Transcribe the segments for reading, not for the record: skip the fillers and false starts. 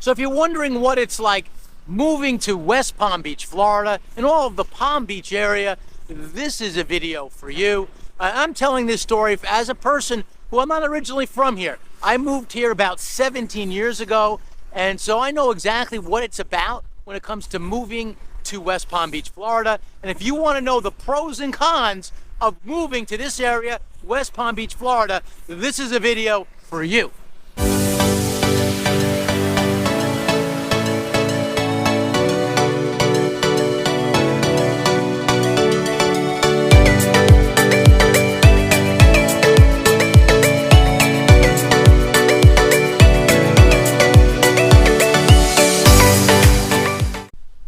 So if you're wondering what it's like moving to West Palm Beach, Florida, and all of the Palm Beach area, this is a video for you. I'm telling this story as a person who I'm not originally from here. I moved here about 17 years ago, and so I know exactly what it's about when it comes to moving to West Palm Beach, Florida. And if you want to know the pros and cons of moving to this area, West Palm Beach, Florida, this is a video for you.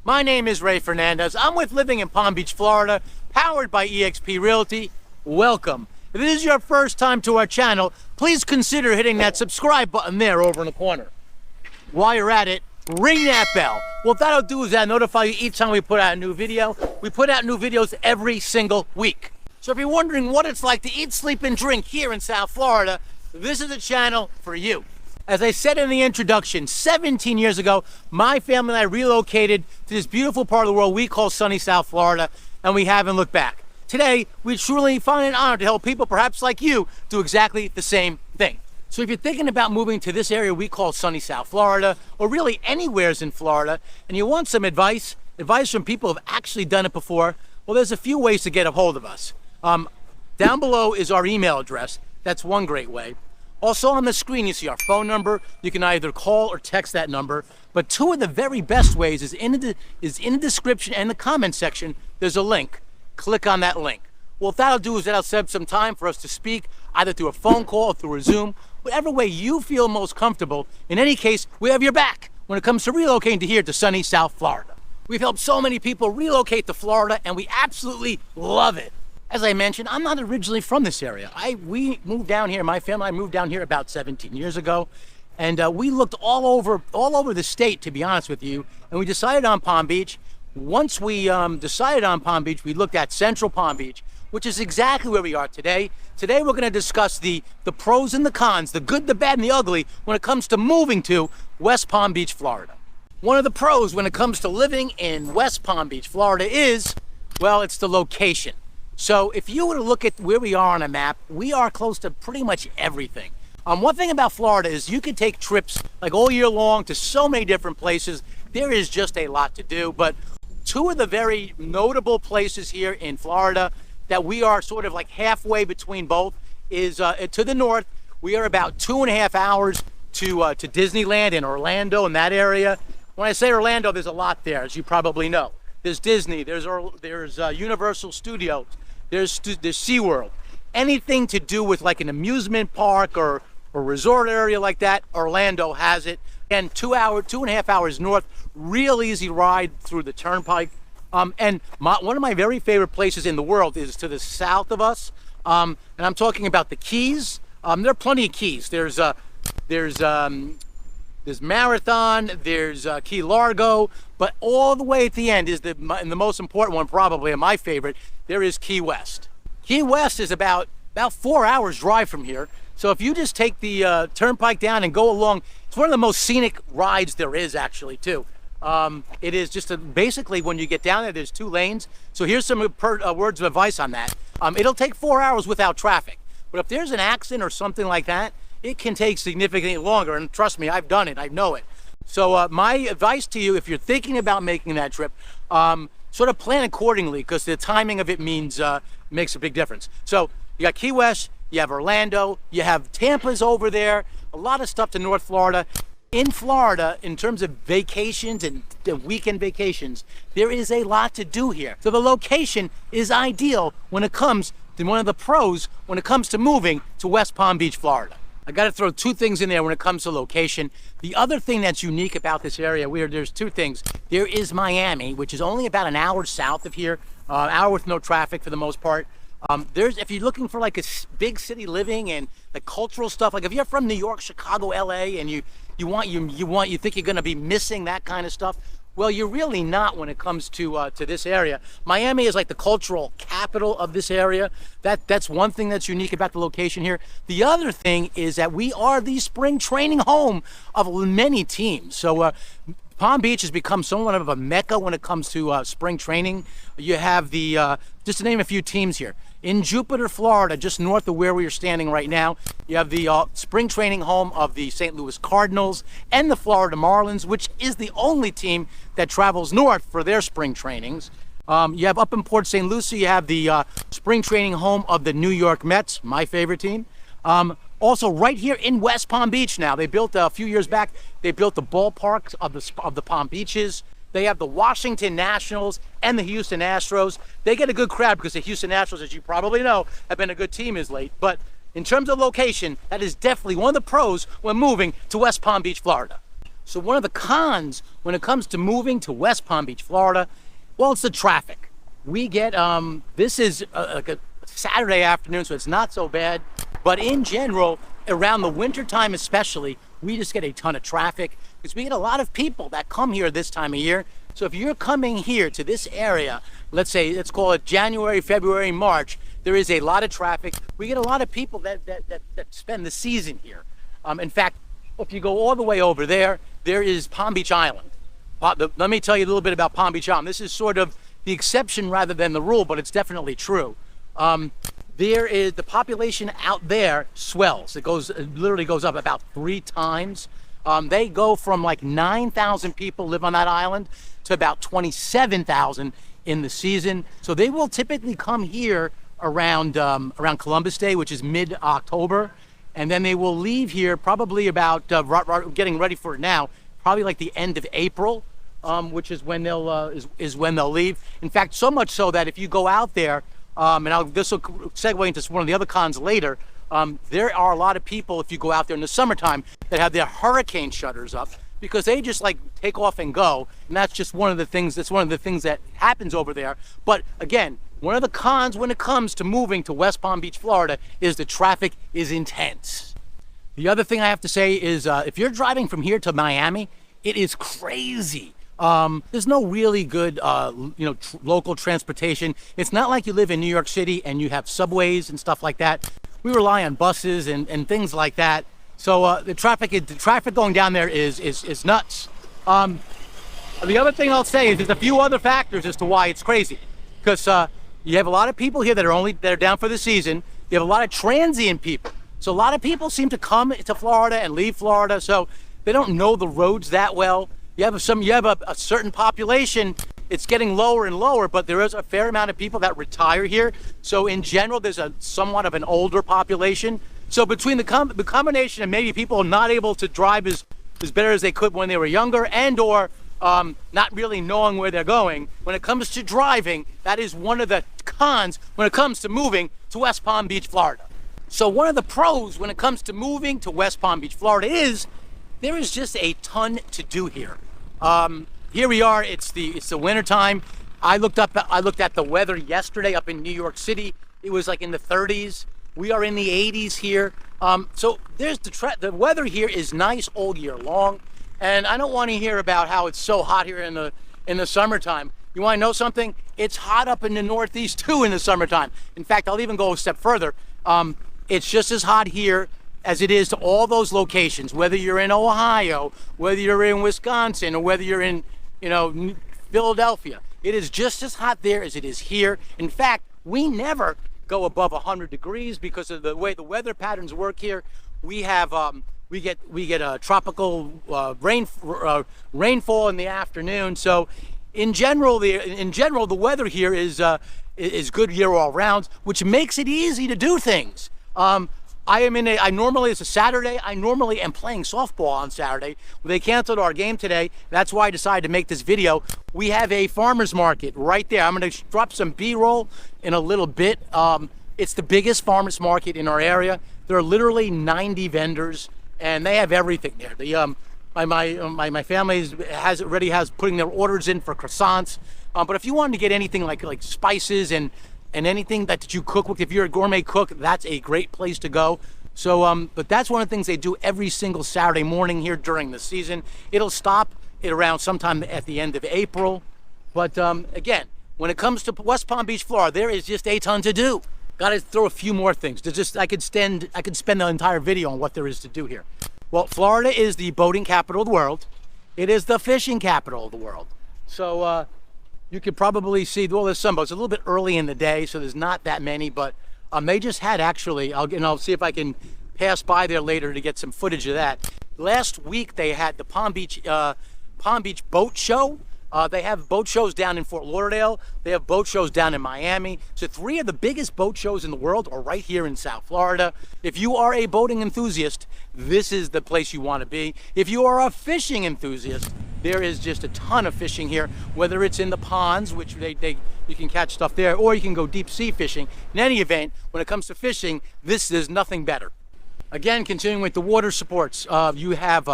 My name is Ray Fernandez. I'm with Living in Palm Beach, Florida, powered by eXp Realty. Welcome. If this is your first time to our channel, please consider hitting that subscribe button there over in the corner. While you're at it, ring that bell. What that'll do is that'll notify you each time we put out a new video. We put out new videos every single week. So if you're wondering what it's like to eat, sleep, and drink here in South Florida, this is a channel for you. As I said in the introduction, 17 years ago, my family and I relocated to this beautiful part of the world we call sunny South Florida, and we haven't looked back. Today, we truly find an honor to help people perhaps like you do exactly the same thing. So if you're thinking about moving to this area we call sunny South Florida, or really anywheres in Florida, and you want some advice from people who have actually done it before, well, there's a few ways to get a hold of us. Down below is our email address. That's one great way. Also on the screen, you see our phone number. You can either call or text that number. But two of the very best ways is in the description and the comment section. There's a link. Click on that link. What that'll do is that'll set up some time for us to speak, either through a phone call or through a Zoom, whatever way you feel most comfortable. In any case, we have your back when it comes to relocating to here to sunny South Florida. We've helped so many people relocate to Florida, and we absolutely love it. As I mentioned, I'm not originally from this area. We moved down here, my family, I moved down here about 17 years ago. And we looked all over the state, to be honest with you. And we decided on Palm Beach. Once we decided on Palm Beach, we looked at Central Palm Beach, which is exactly where we are today. Today, we're gonna discuss the pros and the cons, the good, the bad, and the ugly when it comes to moving to West Palm Beach, Florida. One of the pros when it comes to living in West Palm Beach, Florida is, well, it's the location. So if you were to look at where we are on a map, we are close to pretty much everything. One thing about Florida is you can take trips like all year long to so many different places. There is just a lot to do, but two of the very notable places here in Florida that we are sort of like halfway between both is to the north. We are about 2.5 hours to Disneyland in Orlando, in that area. When I say Orlando, there's a lot there, as you probably know. There's Disney, there's Universal Studios, there's SeaWorld. Anything to do with like an amusement park or resort area like that, Orlando has it. And 2.5 hours north, real easy ride through the turnpike. And one of my very favorite places in the world is to the south of us. And I'm talking about the Keys. There are plenty of Keys. There's Marathon, there's Key Largo, but all the way at the end is the most important one, probably, and my favorite, there is Key West. Key West is about 4 hours drive from here. So if you just take the turnpike down and go along, it's one of the most scenic rides there is, actually, too. It is just basically when you get down there, there's 2 lanes. So here's some words of advice on that. It'll take 4 hours without traffic, but if there's an accident or something like that, it can take significantly longer, and trust me, I've done it, I know it. So my advice to you, if you're thinking about making that trip, sort of plan accordingly, because the timing of it makes a big difference. So you got Key West, you have Orlando, you have Tampa's over there, a lot of stuff to North Florida. In Florida, in terms of vacations and weekend vacations, there is a lot to do here. So the location is ideal when it comes to one of the pros when it comes to moving to West Palm Beach, Florida. I got to throw 2 things in there when it comes to location. The other thing that's unique about this area, there's 2 things. There is Miami, which is only about an hour south of here, hour with no traffic for the most part. If you're looking for like a big city living and the cultural stuff, like if you're from New York, Chicago, LA, and you think you're going to be missing that kind of stuff, Well, you're really not when it comes to this area. Miami is like the cultural capital of this area. That's one thing that's unique about the location here. The other thing is that we are the spring training home of many teams. So Palm Beach has become somewhat of a mecca when it comes to spring training. You have just to name a few teams here. In Jupiter, Florida, just north of where we are standing right now, you have the spring training home of the St. Louis Cardinals and the Florida Marlins, which is the only team that travels north for their spring trainings. You have up in Port St. Lucie, you have the spring training home of the New York Mets, my favorite team. Also, right here in West Palm Beach now, they built a few years back, they built the ballparks of the Palm Beaches. They have the Washington Nationals and the Houston Astros. They get a good crowd because the Houston Astros, as you probably know, have been a good team as late. But in terms of location, that is definitely one of the pros when moving to West Palm Beach, Florida. So one of the cons when it comes to moving to West Palm Beach, Florida, well, it's the traffic. We get, this is like a Saturday afternoon, so it's not so bad. But in general, around the winter time especially, we just get a ton of traffic because we get a lot of people that come here this time of year. So if you're coming here to this area, let's call it January, February, March, there is a lot of traffic. We get a lot of people that spend the season here. In fact, if you go all the way over there, there is Palm Beach Island. Let me tell you a little bit about Palm Beach Island. This is sort of the exception rather than the rule, but it's definitely true. There is the population out there swells. It literally goes up about 3 times. They go from like 9,000 people live on that island to about 27,000 in the season. So they will typically come here around Columbus Day, which is mid-October, and then they will leave here probably about getting ready for it now, probably like the end of April, which is when they'll when they'll leave. In fact, so much so that if you go out there, this will segue into one of the other cons later. There are a lot of people, if you go out there in the summertime, that have their hurricane shutters up because they just like take off and go. And that's just one of the things, that happens over there. But again, one of the cons when it comes to moving to West Palm Beach, Florida, is the traffic is intense. The other thing I have to say is if you're driving from here to Miami, it is crazy. There's no really good, local transportation. It's not like you live in New York City and you have subways and stuff like that. We rely on buses and things like that. So the traffic going down there is nuts. The other thing I'll say is there's a few other factors as to why it's crazy. Because you have a lot of people here that are down for the season. You have a lot of transient people. So a lot of people seem to come to Florida and leave Florida, so they don't know the roads that well. You have a certain population. It's getting lower and lower, but there is a fair amount of people that retire here. So in general, there's somewhat of an older population. So between the combination of maybe people not able to drive as better as they could when they were younger, and/or not really knowing where they're going, when it comes to driving, that is one of the cons when it comes to moving to West Palm Beach, Florida. So one of the pros when it comes to moving to West Palm Beach, Florida is there is just a ton to do here. Here we are, it's the winter time. I looked at the weather yesterday up in New York City. It was like in the 30s. We are in the 80s here. So there's the weather here is nice all year long. And I don't want to hear about how it's so hot here in the summertime. You want to know something? It's hot up in the Northeast too in the summertime. In fact, I'll even go a step further. It's just as hot here as it is to all those locations, whether you're in Ohio, whether you're in Wisconsin, or whether you're in, Philadelphia. It is just as hot there as it is here. In fact, we never go above 100 degrees because of the way the weather patterns work here. We have we get a tropical rainfall in the afternoon. So in general, the weather here is good year all round, which makes it easy to do things. It's a Saturday. I normally am playing softball on Saturday. They canceled our game today. That's why I decided to make this video. We have a farmer's market right there. I'm going to drop some B-roll in a little bit. It's the biggest farmer's market in our area. There are literally 90 vendors, and they have everything there. My family already has putting their orders in for croissants. But if you wanted to get anything like spices and anything that you cook with, if you're a gourmet cook, that's a great place to go. So, but that's one of the things they do every single Saturday morning here during the season. It'll stop it around sometime at the end of April. But again, when it comes to West Palm Beach, Florida, there is just a ton to do. Got to throw a few more things. I could spend the entire video on what there is to do here. Well, Florida is the boating capital of the world. It is the fishing capital of the world. So you could probably see, well, there's some boats. It's a little bit early in the day, so there's not that many, but they just had actually, I'll see if I can pass by there later to get some footage of that. Last week they had the Palm Beach Boat Show. They have boat shows down in Fort Lauderdale. They have boat shows down in Miami. So 3 of the biggest boat shows in the world are right here in South Florida. If you are a boating enthusiast, this is the place you want to be. If you are a fishing enthusiast, there is just a ton of fishing here, whether it's in the ponds, which you can catch stuff there, or you can go deep sea fishing. In any event, when it comes to fishing, this is nothing better. Again, continuing with the water sports, you have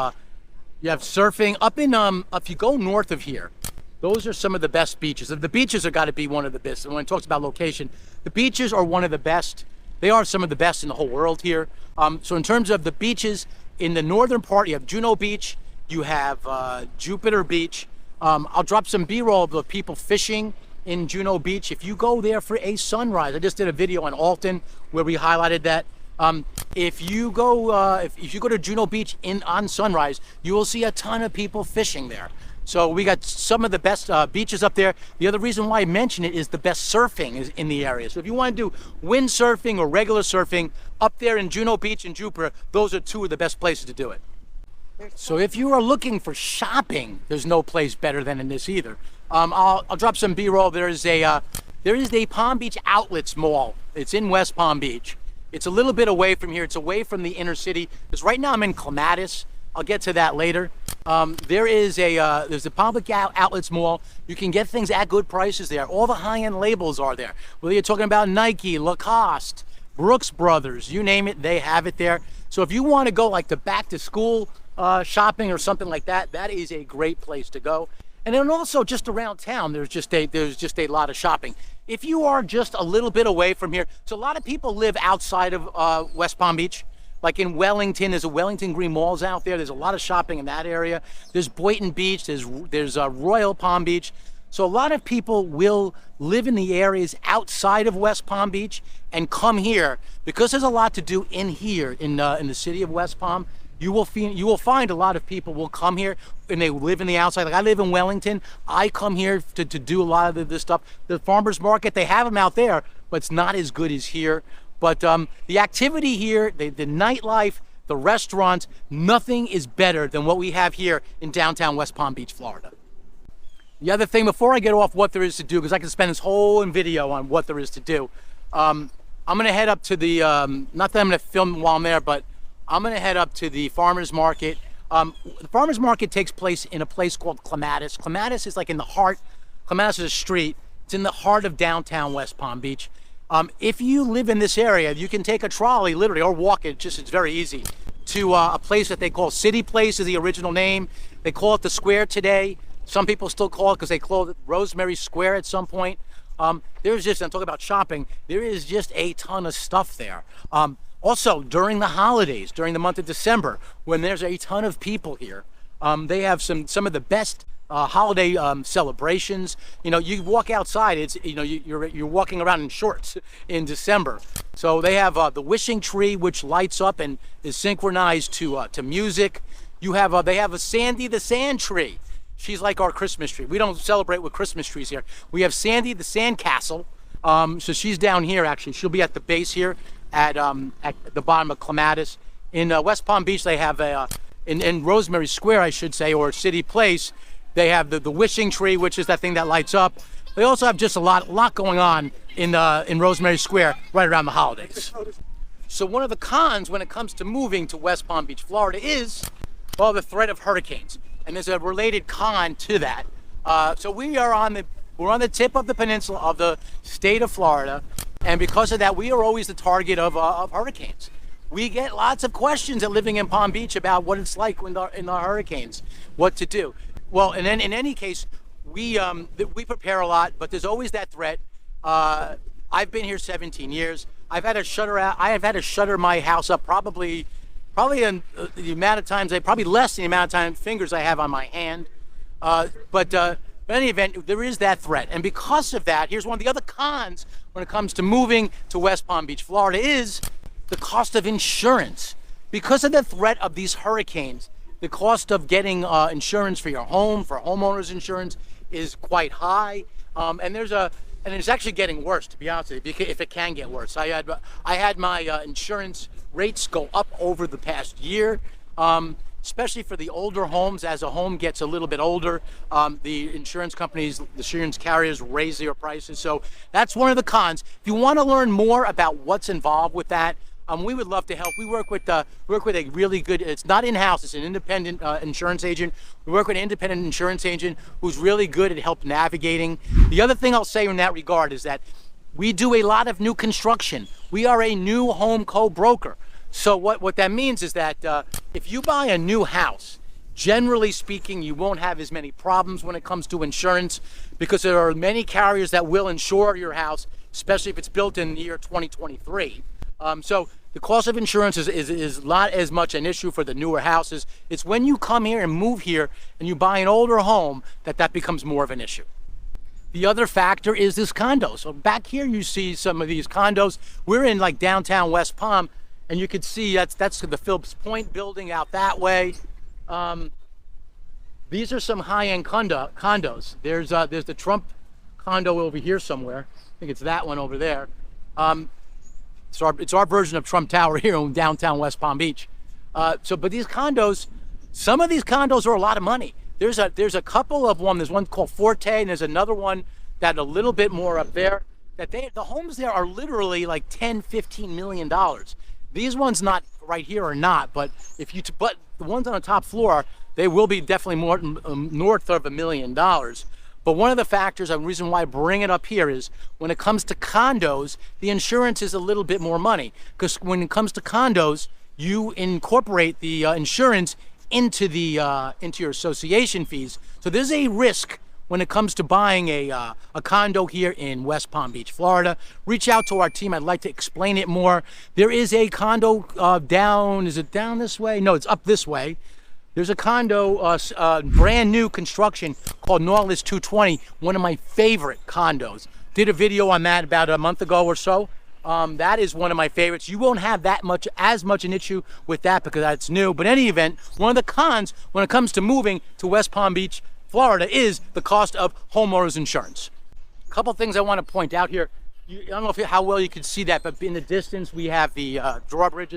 surfing up in if you go north of here, those are some of the best beaches. The beaches are got to be one of the best. And when it talks about location, the beaches are one of the best. They are some of the best in the whole world here. So in terms of the beaches, in the northern part, you have Juno Beach, you have Jupiter Beach. I'll drop some B-roll of the people fishing in Juno Beach. If you go there for a sunrise, I just did a video on Alton where we highlighted that. If you go to Juno Beach on sunrise, you will see a ton of people fishing there. So we got some of the best beaches up there. The other reason why I mention it is the best surfing is in the area. So if you want to do windsurfing or regular surfing up there in Juno Beach and Jupiter, those are 2 of the best places to do it. So if you are looking for shopping, there's no place better than in this either. I'll drop some B-roll. There is a Palm Beach Outlets Mall. It's in West Palm Beach. It's a little bit away from here. It's away from the inner city. Because right now I'm in Clematis. I'll get to that later. There's a Palm Beach Outlets Mall. You can get things at good prices there. All the high-end labels are there. Whether you're talking about Nike, Lacoste, Brooks Brothers, you name it, they have it there. So if you want to go like to back-to-school shopping or something like that, that is a great place to go. And then also just around town, there's just a lot of shopping. If you are just a little bit away from here, so a lot of people live outside of West Palm Beach. Like in Wellington, there's a Wellington Green Malls out there. There's a lot of shopping in that area. There's Boynton Beach. There's Royal Palm Beach. So a lot of people will live in the areas outside of West Palm Beach and come here because there's a lot to do in here in the city of West Palm. You will find a lot of people will come here and they live in the outside. Like I live in Wellington. I come here to do a lot of this stuff. The farmers market, they have them out there, but it's not as good as here. But the activity here, the nightlife, the restaurants, nothing is better than what we have here in downtown West Palm Beach, Florida. The other thing, before I get off what there is to do, because I can spend this whole video on what there is to do, I'm going to head up to the, not that I'm going to film while I'm there, but I'm going to head up to the farmers market. The farmers market takes place in a place called Clematis. Clematis is like in the heart, Clematis is a street. It's in the heart of downtown West Palm Beach. If you live in this area, you can take a trolley, literally, or walk it, it's very easy, to a place that they call City Place is the original name. They call it the Square today. Some people still call it because they called it Rosemary Square at some point. There's just, I'm talking about shopping, there is just a ton of stuff there. Also, during the holidays, during the month of December, when there's a ton of people here, they have some of the best holiday celebrations. You know, you walk outside, it's, you know, you're walking around in shorts in December. So they have the wishing tree, which lights up and is synchronized to music. You have they have a Sandy the Sand Tree. She's like our Christmas tree. We don't celebrate with Christmas trees here. We have Sandy the Sand Castle. So she's down here actually. She'll be at the base here at the bottom of Clematis. In West Palm Beach, they have in Rosemary Square, I should say, or City Place. They have the wishing tree, which is that thing that lights up. They also have just a lot going on in Rosemary Square right around the holidays. So one of the cons when it comes to moving to West Palm Beach, Florida is, well, the threat of hurricanes. And there's a related con to that. So we're on the tip of the peninsula of the state of Florida. And because of that, we are always the target of hurricanes. We get lots of questions at living in Palm Beach about what it's like in the hurricanes, what to do. Well, and then in any case, we prepare a lot, but there's always that threat. I've been here 17 years. I have had to shutter my house up probably in the amount of times, probably less than the amount of fingers I have on my hand. But in any event, there is that threat. And because of that, here's one of the other cons when it comes to moving to West Palm Beach, Florida, is the cost of insurance. Because of the threat of these hurricanes, the cost of getting insurance for your home, for homeowners insurance, is quite high. And it's actually getting worse, to be honest with you, if it can get worse. I had my insurance rates go up over the past year, especially for the older homes. As a home gets a little bit older, the insurance companies, the insurance carriers raise their prices. So that's one of the cons. If you want to learn more about what's involved with that, we would love to help. We work with a really good, it's not in-house, it's an independent insurance agent. We work with an independent insurance agent who's really good at help navigating. The other thing I'll say in that regard is that we do a lot of new construction. We are a new home co-broker. So what that means is that if you buy a new house, generally speaking, you won't have as many problems when it comes to insurance, because there are many carriers that will insure your house, especially if it's built in the year 2023. So the cost of insurance is not as much an issue for the newer houses. It's when you come here and move here and you buy an older home that becomes more of an issue. The other factor is this condo. So back here you see some of these condos. We're in like downtown West Palm, and you can see that's the Phillips Point building out that way. These are some high-end condos. There's the Trump condo over here somewhere. I think it's that one over there. It's our version of Trump Tower here in downtown West Palm Beach. But these condos, some of these condos are a lot of money. There's a couple of them. There's one called Forte, and there's another one that a little bit more up there. The homes there are literally like $10-15 million. These ones not right here are not, but but the ones on the top floor, they will be definitely more north of $1 million. But one of the factors and reason why I bring it up here is when it comes to condos, the insurance is a little bit more money, because when it comes to condos, you incorporate the insurance into your association fees. So there's a risk when it comes to buying a condo here in West Palm Beach, Florida. Reach out to our team. I'd like to explain it more. There is a condo is it down this way? No, it's up this way. There's a condo, brand new construction called Nautilus 220, one of my favorite condos. Did a video on that about a month ago or so. That is one of my favorites. You won't have as much an issue with that because that's new. But in any event, one of the cons when it comes to moving to West Palm Beach, Florida, is the cost of homeowners insurance. A couple things I want to point out here. I don't know how well you can see that, but in the distance we have the drawbridge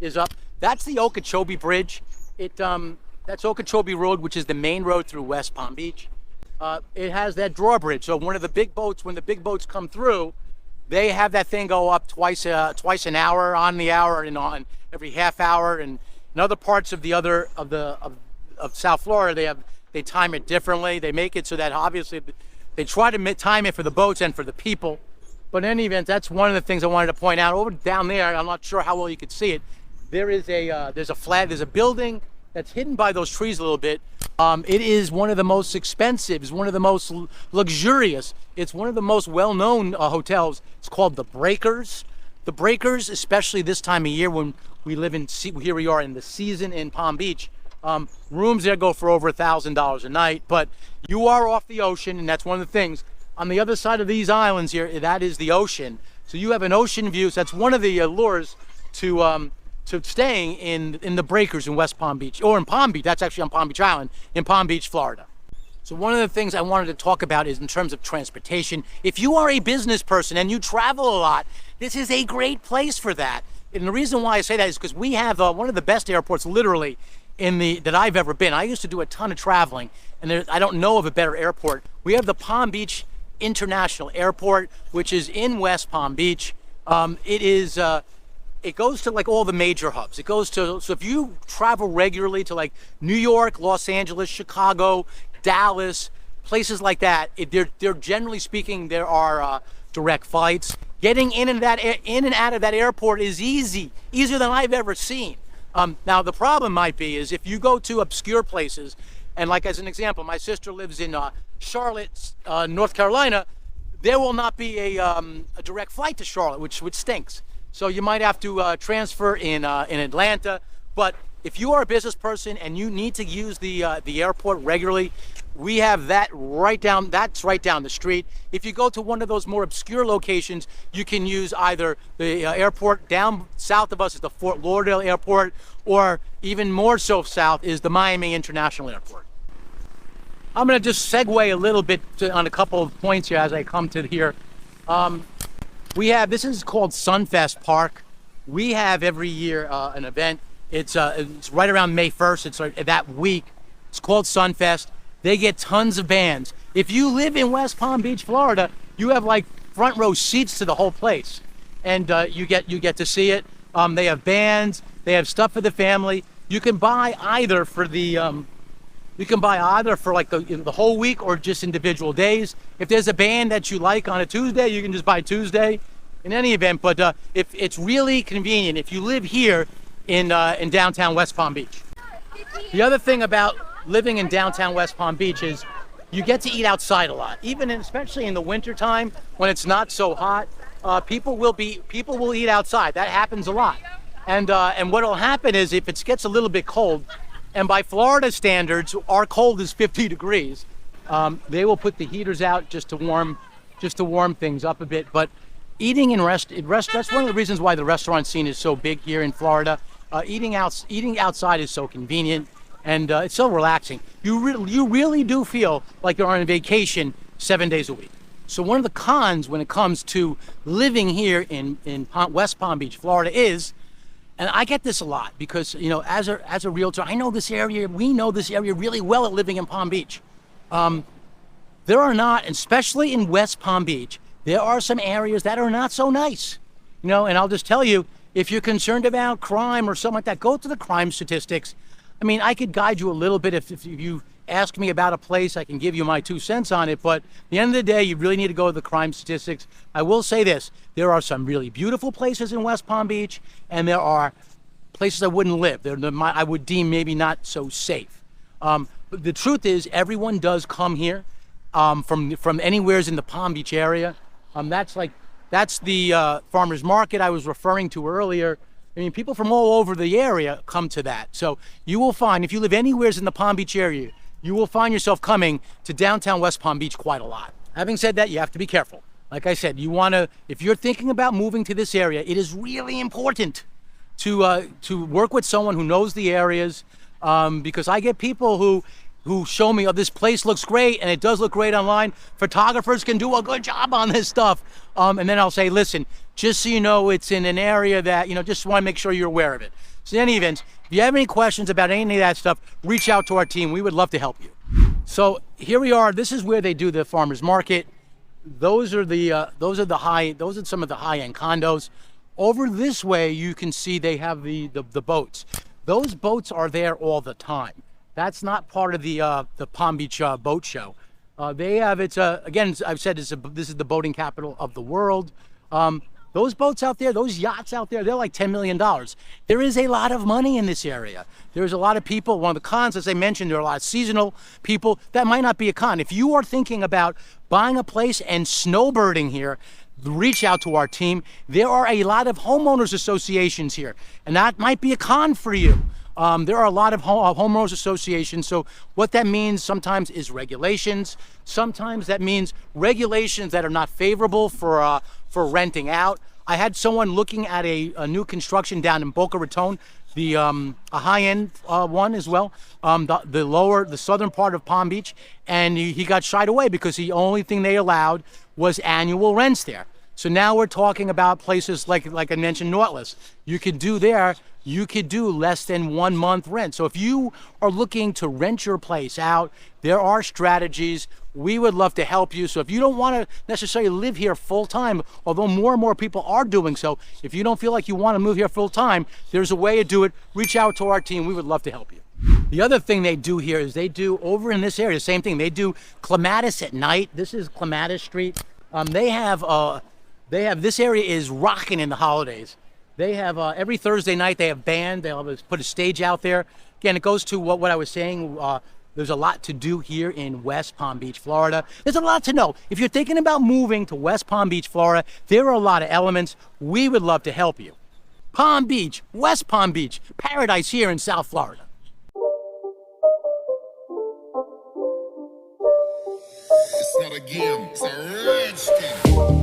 is up. That's the Okeechobee Bridge. That's Okeechobee Road, which is the main road through West Palm Beach. It has that drawbridge. So when the big boats come through, they have that thing go up twice an hour, on the hour, and on every half hour. And in other parts of South Florida, they time it differently. They make it so that obviously they try to time it for the boats and for the people. But in any event, that's one of the things I wanted to point out. Over down there, I'm not sure how well you could see it. There's a building that's hidden by those trees a little bit. It is one of the most expensive, it's one of the most luxurious, it's one of the most well-known hotels. It's called The Breakers. The Breakers, especially this time of year when we live here we are in the season in Palm Beach, rooms there go for over $1,000 a night, but you are off the ocean, and that's one of the things. On the other side of these islands here, that is the ocean. So you have an ocean view, so that's one of the allures to staying in the Breakers in West Palm Beach, or in Palm Beach. That's actually on Palm Beach Island in Palm Beach, Florida. So one of the things I wanted to talk about is in terms of transportation. If you are a business person and you travel a lot, this is a great place for that. And the reason why I say that is because we have one of the best airports literally that I've ever been. I used to do a ton of traveling, and I don't know of a better airport. We have the Palm Beach International Airport, which is in West Palm Beach. It goes to like all the major hubs. So if you travel regularly to like New York, Los Angeles, Chicago, Dallas, places like that, they're generally speaking, there are direct flights. Getting in and out of that airport is easier than I've ever seen. Now the problem might be is if you go to obscure places, and like as an example, my sister lives in Charlotte, North Carolina. There will not be a direct flight to Charlotte, which stinks. So you might have to transfer in Atlanta. But if you are a business person and you need to use the airport regularly, we have that that's right down the street. If you go to one of those more obscure locations, you can use either the airport. Down south of us is the Fort Lauderdale Airport, or even more so south is the Miami International Airport. I'm going to just segue a little bit on a couple of points here as I come to here. This is called Sunfest Park. We have every year an event. It's right around May 1st. It's like that week. It's called Sunfest. They get tons of bands. If you live in West Palm Beach, Florida, you have like front row seats to the whole place, and you get to see it. They have bands. They have stuff for the family. You can buy either for like the whole week or just individual days. If there's a band that you like on a Tuesday, you can just buy Tuesday. In any event, but if it's really convenient if you live here in downtown West Palm Beach. The other thing about living in downtown West Palm Beach is you get to eat outside a lot, especially in the winter time when it's not so hot. People will eat outside. That happens a lot, and what will happen is if it gets a little bit cold, and by Florida standards, our cold is 50 degrees. They will put the heaters out just to warm things up a bit. But eating in restaurants, that's one of the reasons why the restaurant scene is so big here in Florida. Eating outside is so convenient, and it's so relaxing. You really do feel like you're on a vacation 7 days a week. So one of the cons when it comes to living here in West Palm Beach, Florida is, and I get this a lot because, as a realtor, I know this area, we know this area really well at living in Palm Beach. There are not, especially in West Palm Beach, there are some areas that are not so nice, and I'll just tell you, if you're concerned about crime or something like that, go to the crime statistics. I mean, I could guide you a little bit if you ask me about a place, I can give you my 2 cents on it, but at the end of the day, you really need to go to the crime statistics. I will say this, there are some really beautiful places in West Palm Beach, and there are places I wouldn't live. I would deem maybe not so safe. But the truth is, everyone does come here from anywheres in the Palm Beach area. That's the farmers market I was referring to earlier. I mean, people from all over the area come to that. So you will find, if you live anywheres in the Palm Beach area, you will find yourself coming to downtown West Palm Beach quite a lot. Having said that, you have to be careful. Like I said, if you're thinking about moving to this area, it is really important to work with someone who knows the areas, because I get people who show me, oh, this place looks great, and it does look great online. Photographers can do a good job on this stuff. And then I'll say, listen, just so you know, it's in an area that, just want to make sure you're aware of it. So in any event, if you have any questions about any of that stuff, reach out to our team. We would love to help you. So here we are. This is where they do the farmers market. Those are some of the high-end condos. Over this way, you can see they have the boats. Those boats are there all the time. That's not part of the Palm Beach boat show. Again, I've said this is the boating capital of the world. Those boats out there, those yachts out there, they're like $10 million. There is a lot of money in this area. There's a lot of people. One of the cons, as I mentioned, there are a lot of seasonal people. That might not be a con. If you are thinking about buying a place and snowbirding here, reach out to our team. There are a lot of homeowners associations here, and that might be a con for you. There are a lot of homeowners associations. So what that means sometimes is regulations. Sometimes that means regulations that are not favorable for renting out. I had someone looking at a new construction down in Boca Raton, a high-end one as well, the southern part of Palm Beach, and he got shied away because the only thing they allowed was annual rents there. So now we're talking about places like I mentioned, Nautilus. You could do less than 1 month rent. So if you are looking to rent your place out, there are strategies. We would love to help you. So if you don't want to necessarily live here full time, although more and more people are doing so, if you don't feel like you want to move here full time, there's a way to do it. Reach out to our team. We would love to help you. The other thing they do here is they do over in this area, same thing. They do clematis at night. This is Clematis Street. They have this area is rocking in the holidays. They have every Thursday night they have band. They'll put a stage out there. Again, it goes to what I was saying. There's a lot to do here in West Palm Beach, Florida. There's a lot to know. If you're thinking about moving to West Palm Beach, Florida, there are a lot of elements. We would love to help you. Palm Beach, West Palm Beach, paradise here in South Florida. the game. It's a rich thing.